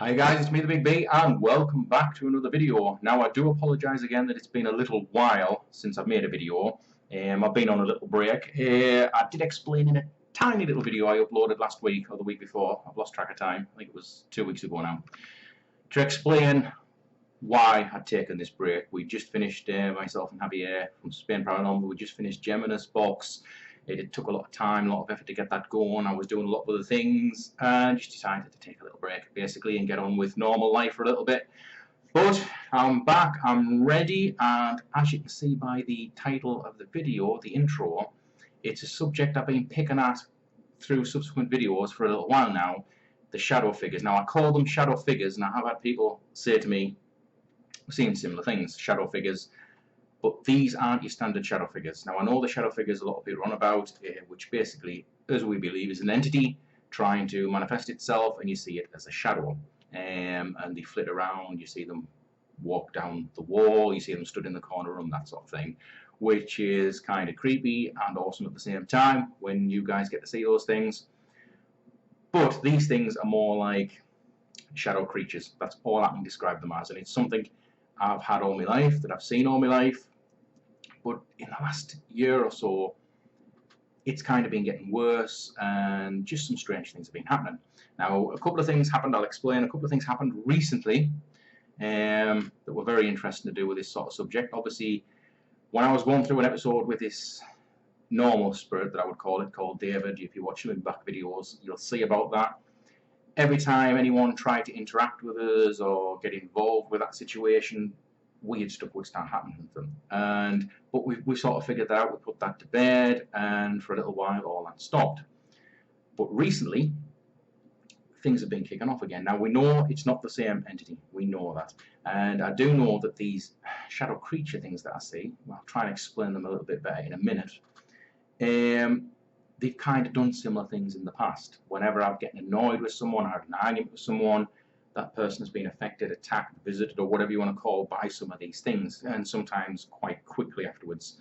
Hi guys, it's me the Big B and welcome back to another video. Now I do apologise again that it's been a little while since I've made a video. I've been on a little break. I did explain in a tiny little video I uploaded last week or the week before. I've lost track of time. I think it was 2 weeks ago now. To explain why I'd taken this break. We just finished, myself and Javier from Spain Paranormal, we just finished Geminus box. It took a lot of time, a lot of effort to get that going. I was doing a lot of other things and just decided to take a little break basically and get on with normal life for a little bit. But I'm back, I'm ready, and as you can see by the title of the video, the intro, it's a subject I've been picking at through subsequent videos for a little while now, the shadow figures. Now I call them shadow figures and I have had people say to me, we've seen similar things, shadow figures, but these aren't your standard shadow figures. Now I know the shadow figures a lot of people are on about, which basically, as we believe, is an entity trying to manifest itself, and you see it as a shadow. And they flit around, you see them walk down the wall, you see them stood in the corner room, that sort of thing, which is kind of creepy and awesome at the same time when you guys get to see those things. But these things are more like shadow creatures. That's all I can describe them as, and it's something I've had all my life, that I've seen all my life. But in the last year or so, it's kind of been getting worse, and just some strange things have been happening. Now, a couple of things happened, I'll explain. A couple of things happened recently that were very interesting to do with this sort of subject. Obviously, when I was going through an episode with this normal spirit, that I would call it, called David, if you watch some back videos, you'll see about that. Every time anyone tried to interact with us or get involved with that situation, weird stuff would start happening with them. But we sort of figured that out, we put that to bed, and for a little while all that stopped. But recently, things have been kicking off again. Now we know it's not the same entity, we know that. And I do know that these shadow creature things that I see, I'll try and explain them a little bit better in a minute, they've kind of done similar things in the past. Whenever I'm getting annoyed with someone, I had an argument with someone, that person has been affected, attacked, visited, or whatever you want to call, by some of these things, and sometimes quite quickly afterwards.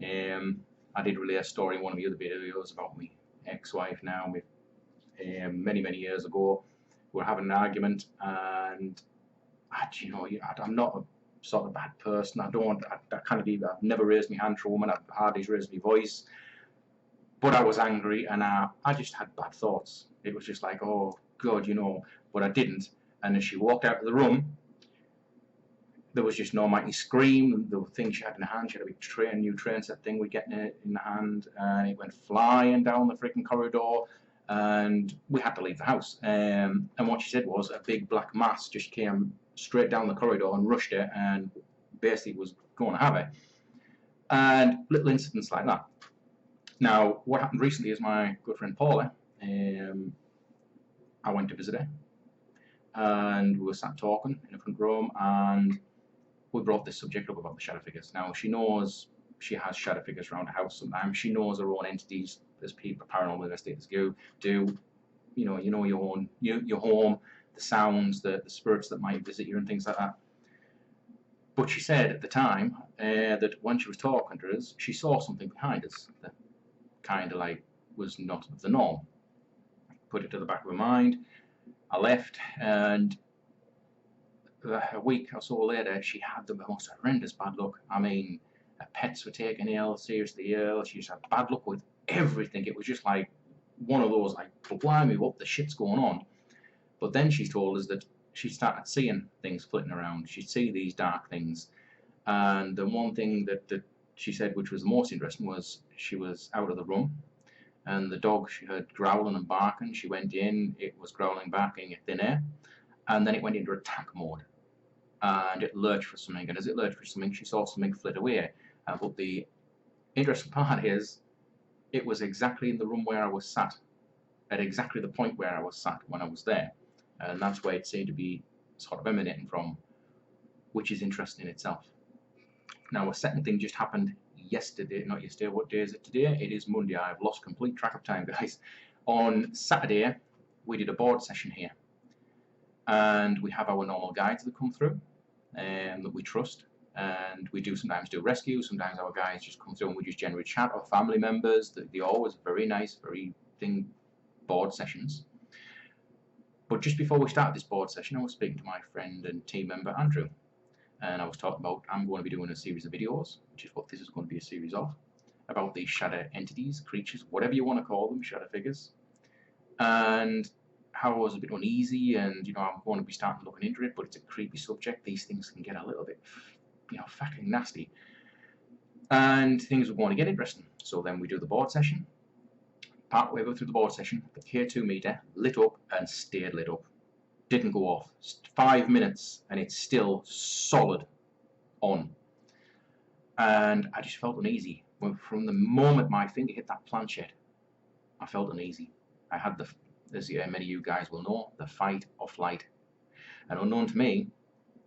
I did relay a story in one of the other videos about my ex-wife now, many years ago. We were having an argument, and I'm not a sort of bad person. I've never raised my hand for a woman, I've hardly raised my voice. But I was angry, and I just had bad thoughts. It was just like, oh God, but I didn't. And as she walked out of the room, there was just no mighty scream. The thing she had in her hand, she had a new train set thing we get in the hand, and it went flying down the freaking corridor, and we had to leave the house. And what she said was a big black mass just came straight down the corridor and rushed her, and basically was going to have her. And little incidents like that. Now, what happened recently is my good friend Paula, I went to visit her, and we were sat talking in the front room, and we brought this subject up about the shadow figures. Now, she knows she has shadow figures around the house sometimes. She knows her own entities, as people, paranormal investigators do. You know your home, the sounds, the spirits that might visit you and things like that. But she said at the time that when she was talking to us, she saw something behind us that kind of like was not the norm. Put it to the back of her mind. I left, and a week or so later, she had the most horrendous bad luck. I mean, her pets were taken ill, seriously ill. She just had bad luck with everything. It was just like one of those, like, blimey, what the shit's going on? But then she told us that she started seeing things flitting around. She'd see these dark things. And the one thing that she said, which was the most interesting, was she was out of the room, and the dog she heard growling and barking. She went in, it was growling back in thin air, and then it went into attack mode, and it lurched for something, and as it lurched for something, she saw something flit away. But the interesting part is, it was exactly in the room where I was sat, at exactly the point where I was sat when I was there, and that's where it seemed to be sort of emanating from, which is interesting in itself. Now, a second thing just happened yesterday, not yesterday, what day is it today? It is Monday. I've lost complete track of time, guys. On Saturday, we did a board session here, and we have our normal guides that come through, that we trust, and we do sometimes do rescues. Sometimes our guys just come through and we just generally chat, or family members. They're always very nice, very board sessions. But just before we started this board session, I was speaking to my friend and team member Andrew, and I was talking about I'm going to be doing a series of videos, which is what this is going to be a series of, about these shadow entities, creatures, whatever you want to call them, shadow figures, and how I was a bit uneasy, and I'm going to be starting looking into it, but it's a creepy subject. These things can get a little bit, fucking nasty, and things were going to get interesting. So then we do the board session. Partway through the board session, the K2 meter lit up and stayed lit up. Didn't go off. 5 minutes and it's still solid on. And I just felt uneasy. From the moment my finger hit that planchette, I felt uneasy. I had as many of you guys will know, the fight or flight. And unknown to me,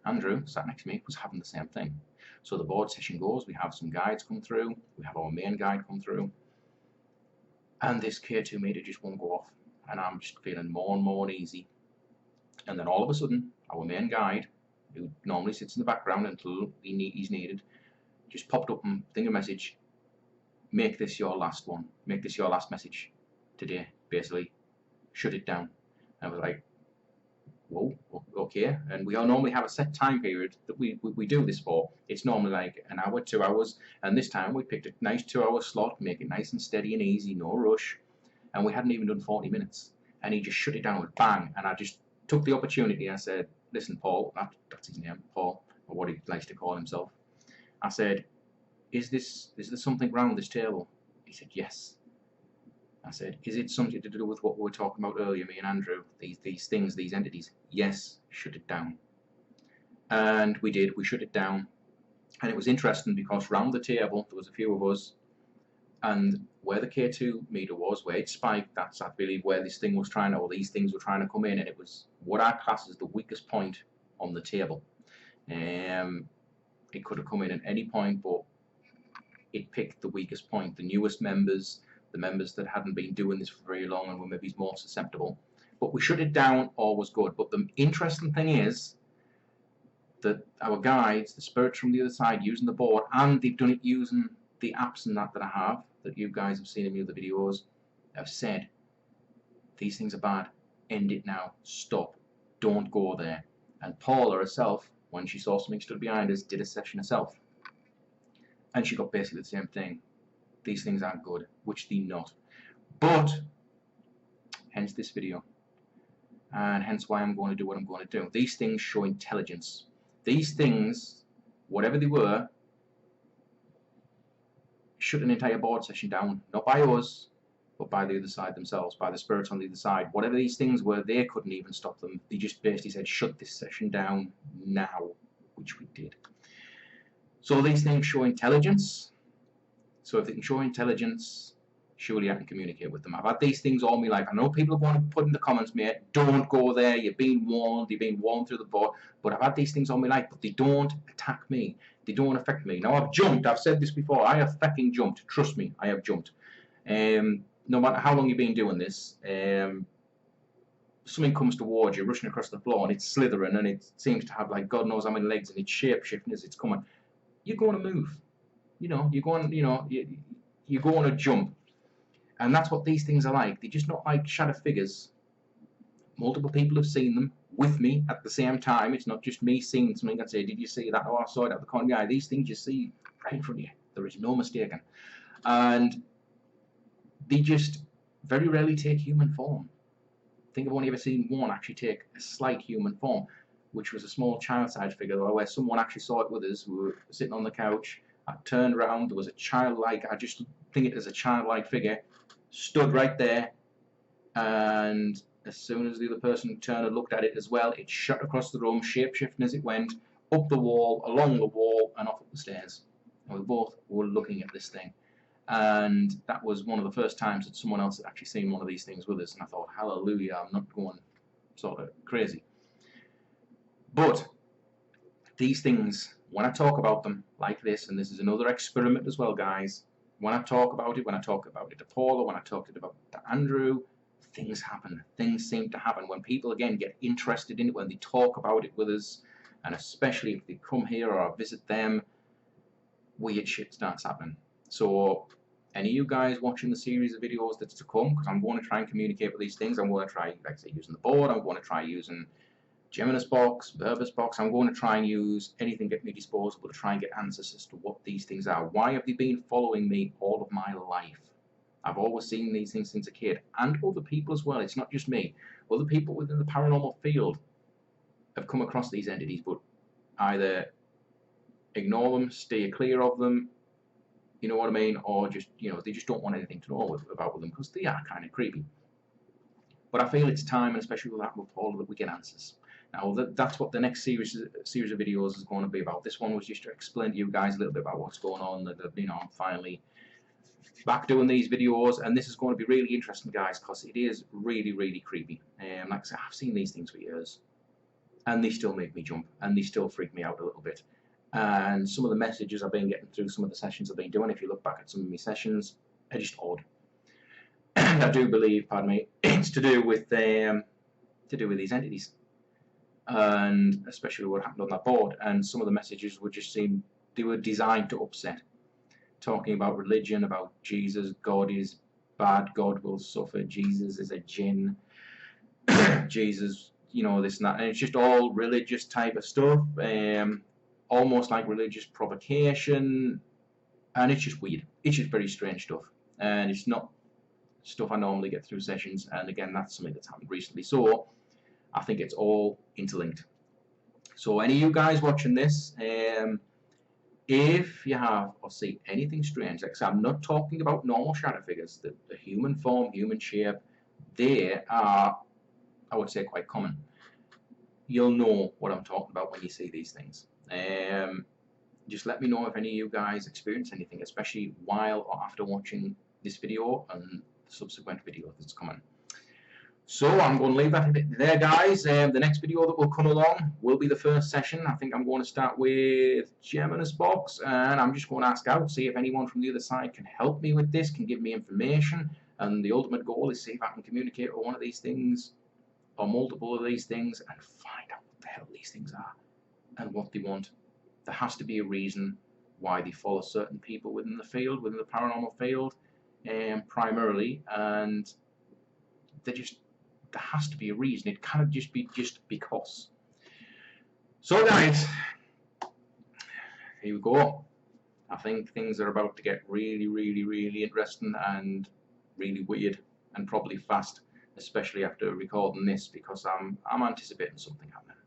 Andrew, sat next to me, was having the same thing. So the board session goes, we have some guides come through, we have our main guide come through, and this K2 meter just won't go off, and I'm just feeling more and more uneasy. And then all of a sudden, our main guide, who normally sits in the background until he's needed, just popped up and thing a message, make this your last one, make this your last message today, basically, shut it down. And I was like, whoa, okay. And we all normally have a set time period that we do this for. It's normally like an hour, 2 hours, and this time we picked a nice 2-hour slot, make it nice and steady and easy, no rush, and we hadn't even done 40 minutes, and he just shut it down with bang. And I just took the opportunity. I said, listen, Paul, that's his name, Paul, or what he likes to call himself. I said, is there something wrong with this table? He said, yes. I said, is it something to do with what we were talking about earlier, me and Andrew, these things, these entities? Yes, shut it down. And we did, we shut it down. And it was interesting because round the table, there was a few of us, and where the K2 meter was, where it spiked, that's, I believe, where this thing was trying to, or these things were trying to come in, and it was what I class as the weakest point on the table. It could have come in at any point, but it picked the weakest point, the newest members, the members that hadn't been doing this for very long and were maybe more susceptible. But we shut it down, all was good. But the interesting thing is that our guides, the spirits from the other side, using the board, and they've done it using the apps and that I have, that you guys have seen in the other videos, have said, these things are bad, end it now, stop, don't go there. And Paula herself, when she saw something stood behind us, did a session herself. And she got basically the same thing. These things aren't good, which they're not. But, hence this video. And hence why I'm going to do what I'm going to do. These things show intelligence. These things, whatever they were, shut an entire board session down. Not by us, but by the other side themselves, by the spirits on the other side. Whatever these things were, they couldn't even stop them. They just basically said, shut this session down now, which we did. So these things show intelligence. So if they can show intelligence, surely I can communicate with them. I've had these things all my life. I know people are going to put in the comments, mate, don't go there, you've been warned through the board. But I've had these things all my life, but they don't attack me. They don't affect me. Now I've jumped, I've said this before, I have fucking jumped. Trust me, I have jumped. No matter how long you've been doing this, something comes towards you, rushing across the floor, and it's slithering, and it seems to have like God knows how many legs, and it's shape-shifting as it's coming. You're going to move. You're going to jump. And that's what these things are like. They're just not like shadow figures. Multiple people have seen them with me at the same time. It's not just me seeing something and say, did you see that? Oh, I saw it at the corner of the eye. These things you see right in front of you. There is no mistaking. And they just very rarely take human form. I think I've only ever seen one actually take a slight human form, which was a small child-sized figure, where someone actually saw it with us. We were sitting on the couch. I turned around. There was a childlike, I just think it as a childlike figure, stood right there, and as soon as the other person turned and looked at it as well, it shot across the room, shape-shifting as it went, up the wall, along the wall, and off up the stairs. And we both were looking at this thing. And that was one of the first times that someone else had actually seen one of these things with us, and I thought, hallelujah, I'm not going sort of crazy. But these things, when I talk about them like this, and this is another experiment as well, guys, when I talk about it to Paula, when I talk about it to Andrew, things happen. Things seem to happen. When people, again, get interested in it, when they talk about it with us, and especially if they come here or I visit them, weird shit starts happening. So any of you guys watching the series of videos that's to come, because I'm going to try and communicate with these things. I'm going to try, like I say, using the board. I'm going to try using Geminus Box, Verbus Box. I'm going to try and use anything at my disposal to try and get answers as to what these things are. Why have they been following me all of my life? I've always seen these things since a kid, and other people as well. It's not just me. Other people within the paranormal field have come across these entities, but either ignore them, stay clear of them, you know what I mean, or just, they just don't want anything to know about them because they are kind of creepy. But I feel it's time, and especially with that, with all that we get answers. Now, that's what the next series of videos is going to be about. This one was just to explain to you guys a little bit about what's going on. That I'm finally back doing these videos, and this is going to be really interesting, guys, because it is really, really creepy. Like I said, I've seen these things for years, and they still make me jump, and they still freak me out a little bit. And some of the messages I've been getting through some of the sessions I've been doing, if you look back at some of my sessions, are just odd. And I do believe, pardon me, it's to do with these entities, and especially what happened on that board. And some of the messages they were designed to upset. Talking about religion, about Jesus, God is bad, God will suffer, Jesus is a jinn, Jesus, this and that, and it's just all religious type of stuff, almost like religious provocation, and it's just weird. It's just very strange stuff, and it's not stuff I normally get through sessions, and again, that's something that's happened recently, so I think it's all interlinked. So any of you guys watching this, if you have or see anything strange, like I'm not talking about normal shadow figures, the human form, human shape, they are, I would say, quite common. You'll know what I'm talking about when you see these things. Just let me know if any of you guys experience anything, especially while or after watching this video and the subsequent video that's coming. So I'm going to leave that a bit there, guys. The next video that will come along will be the first session. I think I'm going to start with Geminus Box, and I'm just going to ask out, see if anyone from the other side can help me with this, can give me information, and the ultimate goal is see if I can communicate with one of these things, or multiple of these things, and find out what the hell these things are, and what they want. There has to be a reason why they follow certain people within the field, within the paranormal field, primarily, and there has to be a reason. It cannot just be because. So guys, here we go. I think things are about to get really, really, really interesting and really weird, and probably fast, especially after recording this, because I'm anticipating something happening.